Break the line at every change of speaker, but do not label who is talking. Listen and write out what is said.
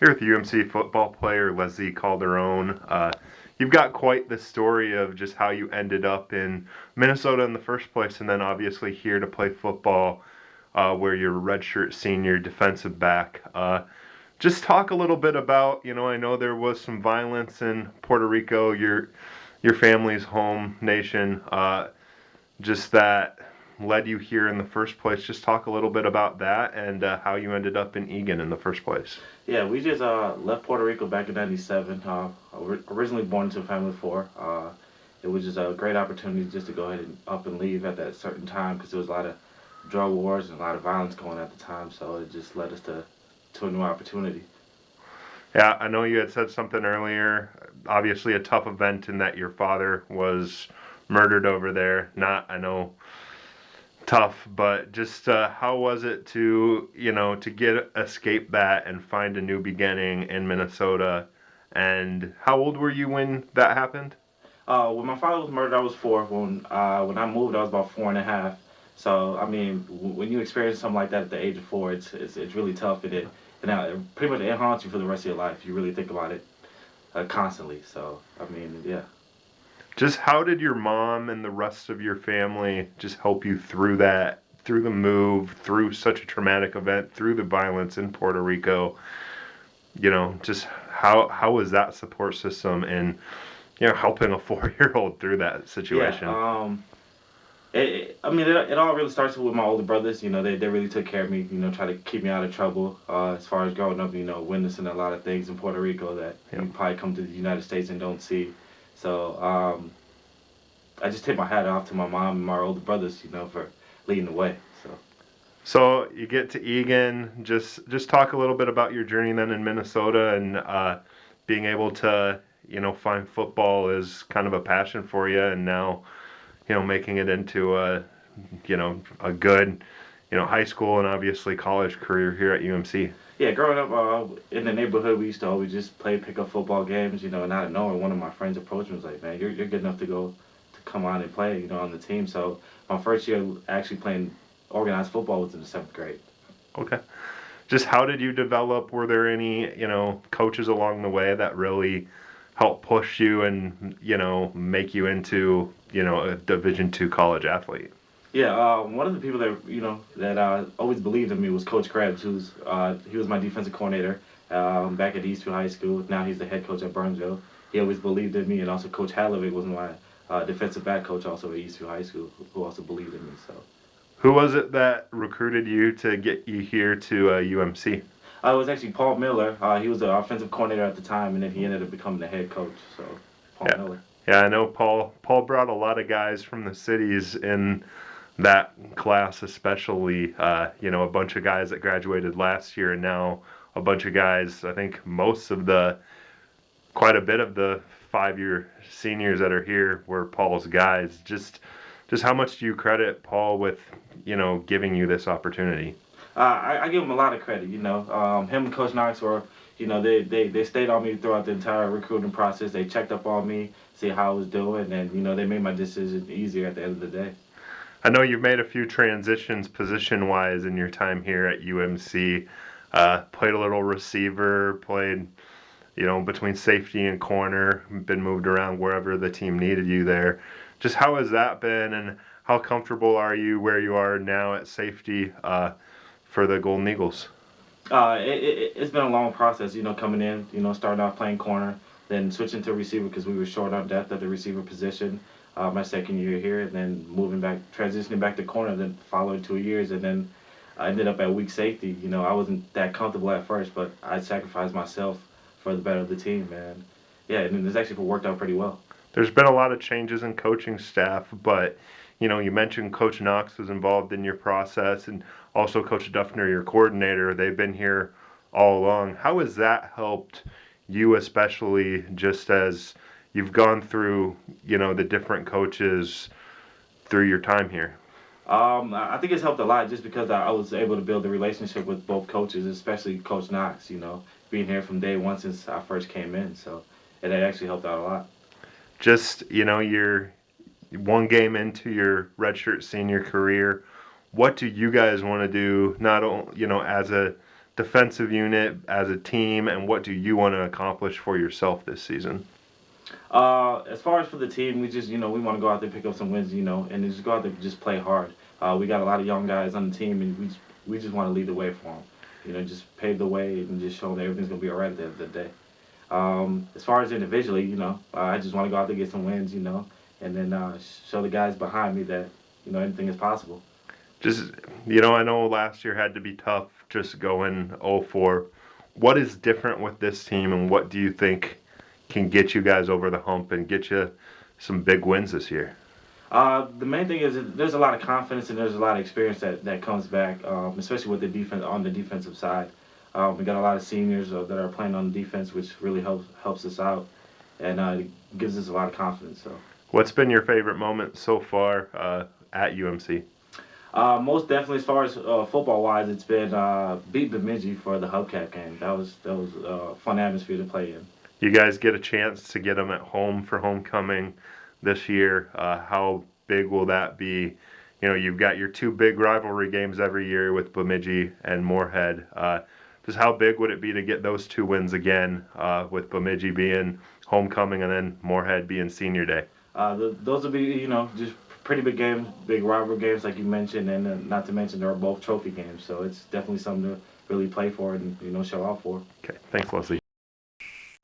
Here with UMC football player Lethzee Calderon. You've got quite the story of just how you ended up in Minnesota in the first place, and then obviously here to play football, where you're a redshirt senior defensive back. Just talk a little bit about, I know there was some violence in Puerto Rico, your family's home nation. Just that led you here in the first place. Just talk a little bit about that and how you ended up in Eagan in the first place.
Yeah, we just left Puerto Rico back in '97. Originally born into a family of four. It was just a great opportunity just to go ahead and up and leave at that certain time because there was a lot of drug wars and a lot of violence going at the time. So it just led us to a new opportunity.
Yeah, I know you had said something earlier. Obviously, a tough event in that your father was murdered over there. Not, I know, tough, but just how was it to, to escape that and find a new beginning in Minnesota? And how old were you when that happened?
When my father was murdered, I was four. When I moved, I was about 4.5. So I mean, when you experience something like that at the age of four, it's really tough, and pretty much it haunts you for the rest of your life. You really think about it constantly. So I mean, yeah.
Just how did your mom and the rest of your family just help you through that, through the move, through such a traumatic event, through the violence in Puerto Rico? Just how was that support system and helping a 4 year old through that
Yeah.
situation?
I mean, it all really starts with my older brothers. They really took care of me. Try to keep me out of trouble. As far as growing up, witnessing a lot of things in Puerto Rico that
Yeah.
you probably come to the United States and don't see. So I just take my hat off to my mom and my older brothers, for leading the way. So
So you get to Eagan. Just talk a little bit about your journey then in Minnesota and being able to find football is kind of a passion for you, and now making it into a good high school and obviously college career here at UMC.
yeah, growing up in the neighborhood, we used to always just play pickup football games, and out of nowhere, one of my friends approached me and was like, "Man, you're good enough to go to come on and play, on the team." So my first year actually playing organized football was in the seventh grade.
Okay. Just how did you develop? Were there any coaches along the way that really helped push you and make you into a Division II college athlete?
Yeah, one of the people that always believed in me was Coach Krebs, he was my defensive coordinator back at Eastview High School. Now he's the head coach at Burnsville. He always believed in me, and also Coach Hallovick was my defensive back coach, also at Eastview High School, who also believed in me. So
Who was it that recruited you to get you here to UMC?
it was actually Paul Miller. He was the offensive coordinator at the time, and then he ended up becoming the head coach. So Paul
Yeah,
Miller.
yeah, I know Paul brought a lot of guys from the cities in that class, especially. A bunch of guys that graduated last year, and now a bunch of guys. I think quite a bit of the 5 year seniors that are here were Paul's guys. Just how much do you credit Paul with giving you this opportunity?
I give him a lot of credit. Him and Coach Knox were, they stayed on me throughout the entire recruiting process. They checked up on me, see how I was doing, and they made my decision easier at the end of the day.
I know you've made a few transitions position wise in your time here at UMC. Played a little receiver, played between safety and corner, been moved around wherever the team needed you there. Just how has that been, and how comfortable are you where you are now at safety for the Golden Eagles?
It's been a long process, coming in, starting off playing corner, then switching to receiver because we were short on depth at the receiver position my second year here, and then moving back, transitioning back to corner, then following 2 years, and then I ended up at weak safety. I wasn't that comfortable at first, but I sacrificed myself for the better of the team, man. Yeah, and it's actually worked out pretty well.
There's been a lot of changes in coaching staff, but you mentioned Coach Knox was involved in your process, and also Coach Duffner, your coordinator. They've been here all along. How has that helped you, especially just as you've gone through, the different coaches through your time here?
I think it's helped a lot just because I was able to build a relationship with both coaches, especially Coach Knox. Being here from day one since I first came in, so it actually helped out a lot.
Just you're one game into your redshirt senior career. What do you guys want to do? Not only as a defensive unit as a team, and what do you want to accomplish for yourself this season?
As far as for the team, we just, we want to go out there, pick up some wins, and just go out there, just play hard. We got a lot of young guys on the team, and we just want to lead the way for them. Just pave the way and just show them that everything's gonna be all right at the end of the day. As far as individually, I just want to go out there, get some wins, and then show the guys behind me that, anything is possible.
Just, I know last year had to be tough just going 0-4. What is different with this team, and what do you think can get you guys over the hump and get you some big wins this year?
The main thing is that there's a lot of confidence and there's a lot of experience that comes back, especially with the defense on the defensive side. We got a lot of seniors that are playing on the defense, which really helps us out, and it gives us a lot of confidence. So,
what's been your favorite moment so far at UMC?
Most definitely, as far as football wise, it's been beat Bemidji for the Hubcap game. That was a fun atmosphere to play in.
You guys get a chance to get them at home for homecoming this year. How big will that be? You've got your two big rivalry games every year with Bemidji and Moorhead. Just how big would it be to get those two wins again, with Bemidji being homecoming and then Moorhead being senior day?
Those will be, just pretty big games, big rivalry games like you mentioned, and not to mention they're both trophy games. So it's definitely something to really play for and, show out for.
Okay, thanks, Lethzee.